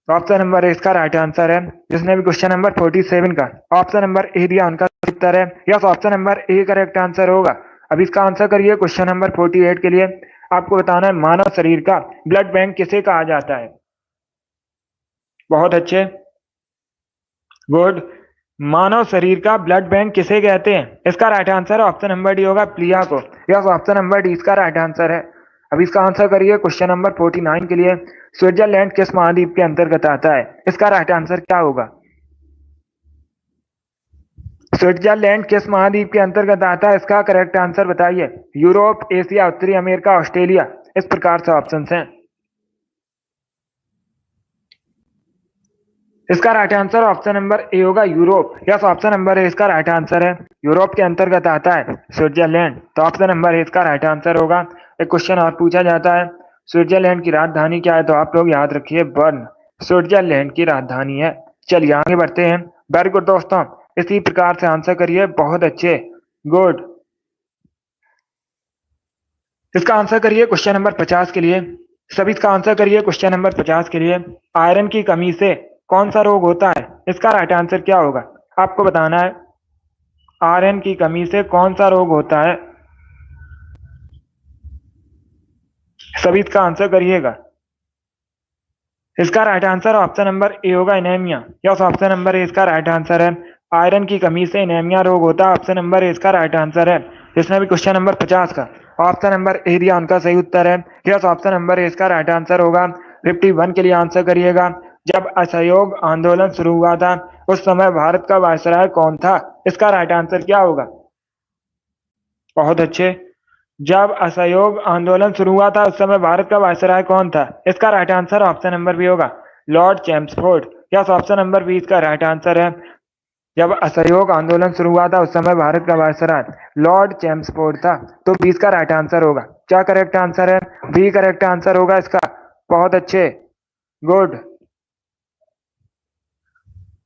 Option number A इसका राइट आंसर है। जिसने भी क्वेश्चन नंबर 47 का ऑप्शन नंबर ए दिया उनका उत्तर है। Yes, option number A correct answer होगा। अब इसका आंसर करिए क्वेश्चन नंबर 48 के लिए। आपको बताना है मानव शरीर का ब्लड बैंक किसे कहा जाता है? बहुत अच्छे, गुड। मानव शरीर का ब्लड बैंक किसे कहते हैं? इसका right answer option number D होगा, प्लिया को। यस, ऑप्शन नंबर डी इसका राइट आंसर है। अब इसका आंसर करिए क्वेश्चन नंबर 49 के लिए। स्विट्जरलैंड किस महाद्वीप के अंतर्गत आता है? इसका राइट आंसर क्या होगा? स्विट्जरलैंड किस महाद्वीप के अंतर्गत आता है? इसका करेक्ट आंसर बताइए। यूरोप, एशिया, उत्तरी अमेरिका, ऑस्ट्रेलिया, इस प्रकार से ऑप्शन हैं। इसका right answer option number A होगा, Europe. Yes, option number A इसका राइट आंसर है। यूरोप के अंतर्गत आता है स्विट्जरलैंड, तो ऑप्शन नंबर ए इसका राइट आंसर होगा। एक क्वेश्चन और पूछा जाता है, स्विट्जरलैंड की राजधानी क्या है? तो आप लोग याद रखिए, बर्न स्विट्जरलैंड की राजधानी है। चलिए आगे बढ़ते हैं। वेरी गुड दोस्तों, इसी प्रकार से आंसर करिए, बहुत अच्छे, गुड। इसका आंसर करिए क्वेश्चन नंबर 50 के लिए। सभी इसका आंसर करिए क्वेश्चन नंबर 50 के लिए। आयरन की कमी से कौन सा रोग होता है? इसका राइट आंसर क्या होगा? आपको बताना है आयरन की कमी से कौन सा रोग होता है। सभी इसका आंसर करिएगा। इसका right answer option number A होगा, anaemia. Yes, option number A इसका राइट आंसर है। आयरन की कमी से एनीमिया रोग होता है। ऑप्शन नंबर ए इसका राइट आंसर है। जिसने भी क्वेश्चन नंबर 50 का ऑप्शन नंबर ए दिया उनका सही उत्तर है। यस, ऑप्शन नंबर ए इसका राइट आंसर होगा। 51 के लिए आंसर करिएगा। जब असहयोग आंदोलन शुरू हुआ था उस समय भारत का वायसराय कौन था? इसका राइट आंसर क्या होगा? बहुत अच्छे। जब असहयोग आंदोलन शुरू हुआ था उस समय भारत का वायसराय कौन था? इसका right answer option number B होगा, Lord Chelmsford. Yes, option number B इसका राइट आंसर है। जब असहयोग आंदोलन शुरू हुआ था उस समय भारत का वायसराय लॉर्ड चैम्सफोर्ड था, तो बी इसका राइट आंसर होगा। क्या करेक्ट आंसर है? बी करेक्ट आंसर होगा इसका। बहुत अच्छे, गुड।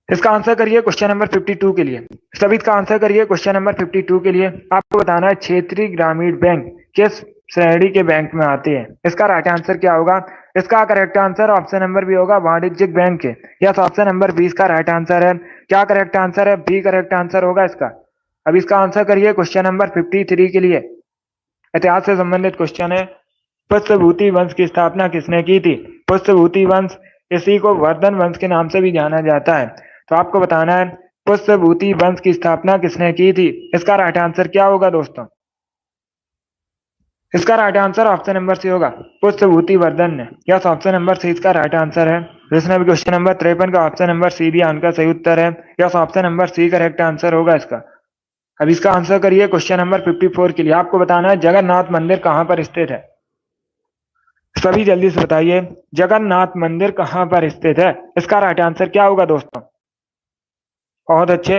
इसका आंसर करिए क्वेश्चन नंबर 52 के लिए। सभी इसका आंसर करिए क्वेश्चन नंबर 52 के लिए। आपको बताना है क्षेत्रीय ग्रामीण बैंक किस श्रेणी के बैंक में आते हैं? इसका राइट आंसर क्या होगा? इसका correct answer option number B होगा, वाणिज्यिक बैंक है। यस, ऑप्शन नंबर बी इसका राइट आंसर है। क्या करेक्ट आंसर है? बी करेक्ट आंसर होगा इसका। अब इसका आंसर करिए क्वेश्चन नंबर 53 के लिए। इतिहास से संबंधित क्वेश्चन है। पुष्यभूति वंश की स्थापना किसने की थी? पुष्यभूति वंश, इसी को वर्धन वंश के नाम से भी जाना जाता है। तो आपको बताना है पुष्यभूति वंश की स्थापना किसने की थी? इसका राइट आंसर क्या होगा दोस्तों? इसका right answer option number C होगा, पुष्यभूति वर्धन ने। यस, ऑप्शन नंबर सी इसका राइट आंसर है। जिसने भी क्वेश्चन नंबर 53 का ऑप्शन नंबर सी दिया उनका सही उत्तर है। Yes, option number C correct answer होगा इसका। अब इसका आंसर करिए क्वेश्चन नंबर 54 के लिए। आपको बताना है जगन्नाथ मंदिर कहाँ पर स्थित है? सभी जल्दी से बताइए, जगन्नाथ मंदिर कहाँ पर स्थित है? इसका राइट आंसर क्या होगा दोस्तों? बहुत अच्छे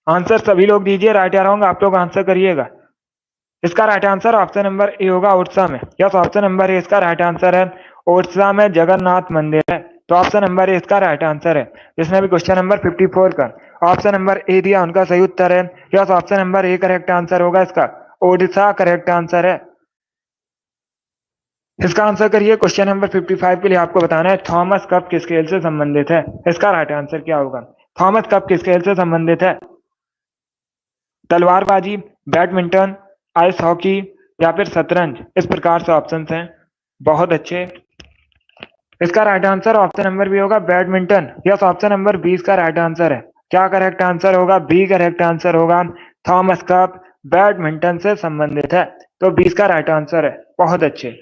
आंसर सभी लोग दीजिए, राइट या रॉन्ग आप लोग आंसर करिएगा। इसका right answer option number A होगा, उड़ीसा में। यस, ऑप्शन नंबर ए इसका राइट आंसर है। उड़ीसा में जगन्नाथ मंदिर है, तो ऑप्शन नंबर ए इसका राइट आंसर है। जिसने भी क्वेश्चन नंबर 54 का ऑप्शन नंबर ए दिया उनका सही उत्तर है। Yes, option number A correct answer होगा इसका, उड़ीसा करेक्ट आंसर है। इसका आंसर करिए क्वेश्चन नंबर 55 के लिए। आपको बताना है थॉमस कप किस खेल से संबंधित है? इसका राइट आंसर क्या होगा? थॉमस कप किस खेल से संबंधित है? तलवारबाजी, बैडमिंटन, आइस हॉकी या फिर शतरंज, इस प्रकार से ऑप्शन हैं। बहुत अच्छे। इसका right answer option number B होगा, बैडमिंटन। यस, ऑप्शन नंबर 20 का राइट आंसर है। क्या करेक्ट आंसर होगा? बी करेक्ट आंसर होगा। थॉमस कप बैडमिंटन से संबंधित है, तो 20 का राइट आंसर है। बहुत अच्छे।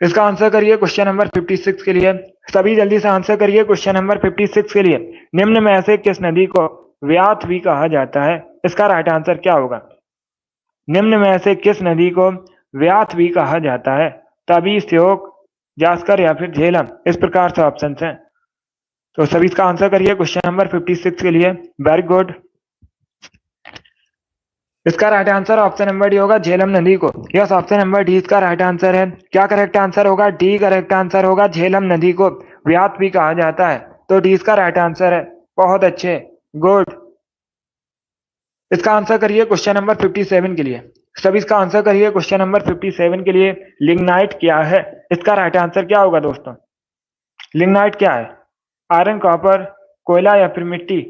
इसका आंसर करिए क्वेश्चन नंबर 56 के लिए। सभी जल्दी से आंसर करिए क्वेश्चन नंबर 56 के लिए। निम्न में से किस नदी को व्याथ भी कहा जाता है? इसका राइट आंसर क्या होगा? निम्न में से किस नदी को व्याथ भी कहा जाता है? तभी, श्योक, जास्कर या फिर झेलम, इस प्रकार से ऑप्शन हैं। तो सभी इसका आंसर करिए क्वेश्चन नंबर 56 के लिए। Very good. इसका right answer option number D होगा, झेलम नदी को। यस, ऑप्शन नंबर डी इसका राइट आंसर है। क्या करेक्ट आंसर होगा? डी करेक्ट आंसर होगा। झेलम नदी को व्याथ भी कहा जाता है। तो डी इसका राइट आंसर है। बहुत अच्छे, गुड। इसका आंसर करिए क्वेश्चन नंबर 57 के लिए। सभी इसका आंसर करिए क्वेश्चन नंबर 57 के लिए। लिग्नाइट क्या है? इसका राइट आंसर क्या होगा दोस्तों? लिग्नाइट क्या है? आयरन, कॉपर, कोयला या फिर मिट्टी?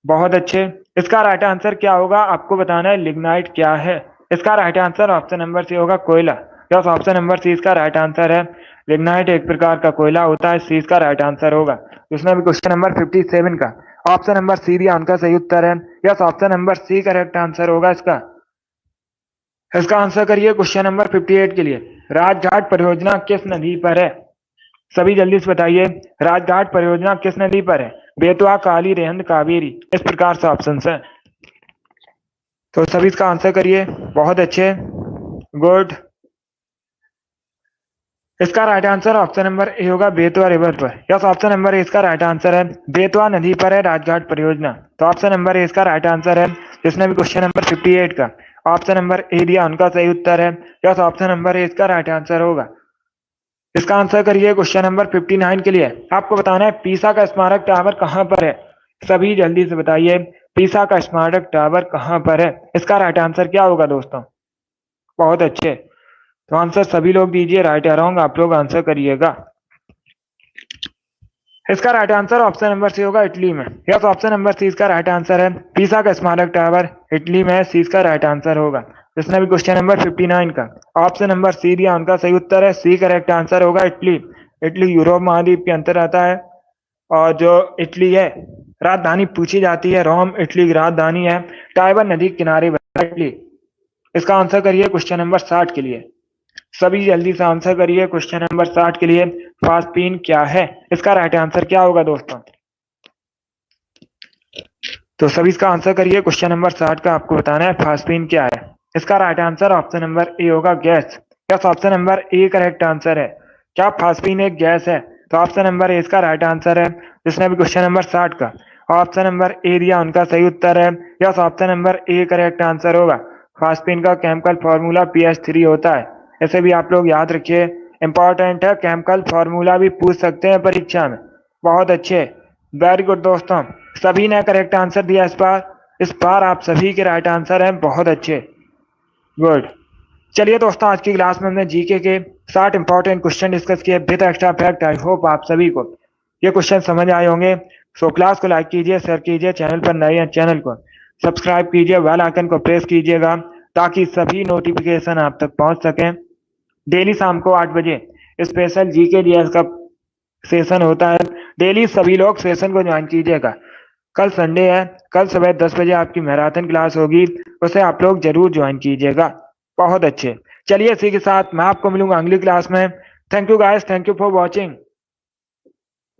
बहुत अच्छे। इसका राइट आंसर क्या होगा आपको बताना है। लिग्नाइट क्या है? इसका right answer option number C होगा, कोयला। यस, ऑप्शन नंबर सी इसका राइट आंसर है। लिग्नाइट एक प्रकार का कोयला होता है। सी इसका राइट आंसर होगा। इसमें भी क्वेश्चन नंबर 57 का ऑप्शन नंबर सी दिया, उनका सही उत्तर है। Yes, option number C correct answer होगा इसका। इसका आंसर करिए क्वेश्चन नंबर 58 के लिए। राजघाट परियोजना किस नदी पर है? सभी जल्दी से बताइए, राजघाट परियोजना किस नदी पर है? बेतवा, काली, रेहंद, कावेरी? इस प्रकार से ऑप्शन है। तो सभी इसका आंसर करिए। बहुत अच्छे, गुड। इसका right answer option number A होगा, बेतवा रिवर पर। यस, ऑप्शन नंबर ए इसका राइट आंसर है। बेतवा नदी पर है राजघाट परियोजना। तो ऑप्शन नंबर ए इसका राइट आंसर है। जिसने भी क्वेश्चन नंबर 58 का ऑप्शन नंबर ए दिया, उनका सही उत्तर है। यस, ऑप्शन नंबर ए इसका राइट आंसर होगा। इसका आंसर करिए क्वेश्चन नंबर 59 के लिए। आपको बताना है पीसा का स्मारक टावर कहां पर है? सभी जल्दी से बताइए, पीसा का स्मारक टावर कहां पर है? इसका राइट आंसर क्या होगा दोस्तों? बहुत अच्छे। तो आंसर सभी लोग दीजिए, राइट या रॉन्ग आप लोग आंसर करिएगा। इसका right answer option number C होगा, इटली में। यस, ऑप्शन नंबर सी इसका राइट आंसर है। पीसा का स्मारक टावर इटली में है। सी इसका राइट आंसर होगा। जिसने भी क्वेश्चन नंबर 59 का ऑप्शन नंबर सी दिया, उनका सही उत्तर है। सी करेक्ट आंसर होगा, इटली। इटली यूरोप महाद्वीप के अंतर आता है। और जो इटली है, राजधानी पूछी जाती है, रोम इटली की राजधानी है। टाइबर नदी के किनारे इटली। इसका आंसर करिए क्वेश्चन नंबर 60 के लिए। सभी जल्दी से आंसर करिए क्वेश्चन नंबर 60 के लिए। फास्पिन क्या है? इसका राइट आंसर क्या होगा दोस्तों? तो सभी इसका आंसर करिए क्वेश्चन नंबर 60 का आपको बताना है फास्पिन क्या है। इसका right answer option number A होगा, gas. Yes, option number A correct answer है। क्या फास्पिन एक गैस है? तो ऑप्शन नंबर ए इसका राइट आंसर है। जिसने भी क्वेश्चन नंबर 60 का ऑप्शन नंबर ए दिया, उनका सही उत्तर है। Yes, option number A correct answer होगा। फास्पिन का केमिकल फॉर्मूला PH3 होता है। ऐसे भी आप लोग याद रखिए, इंपॉर्टेंट है। केमिकल फॉर्मूला भी पूछ सकते हैं परीक्षा में। बहुत अच्छे, वेरी गुड दोस्तों। सभी ने करेक्ट आंसर दिया इस बार आप सभी के राइट आंसर हैं। बहुत अच्छे, गुड। चलिए दोस्तों, आज की क्लास में हमने जीके के 60 इंपॉर्टेंट क्वेश्चन डिस्कस किए with extra fact. I hope आप सभी को ये क्वेश्चन समझ आए होंगे। सो क्लास को लाइक कीजिए, शेयर कीजिए, चैनल पर नए हैं चैनल को सब्सक्राइब कीजिए, बेल आइकन को प्रेस कीजिएगा ताकि सभी नोटिफिकेशन आप तक पहुंच सकें। डेली शाम को 8 बजे स्पेशल जीके जीएस का सेशन होता है। डेली सभी लोग सेशन को ज्वाइन कीजिएगा। कल संडे है, कल सुबह 10 बजे आपकी मैराथन क्लास होगी, उसे आप लोग जरूर ज्वाइन कीजिएगा। बहुत अच्छे। चलिए इसी के साथ मैं आपको मिलूंगा अगली क्लास में। Thank you guys, thank you for watching.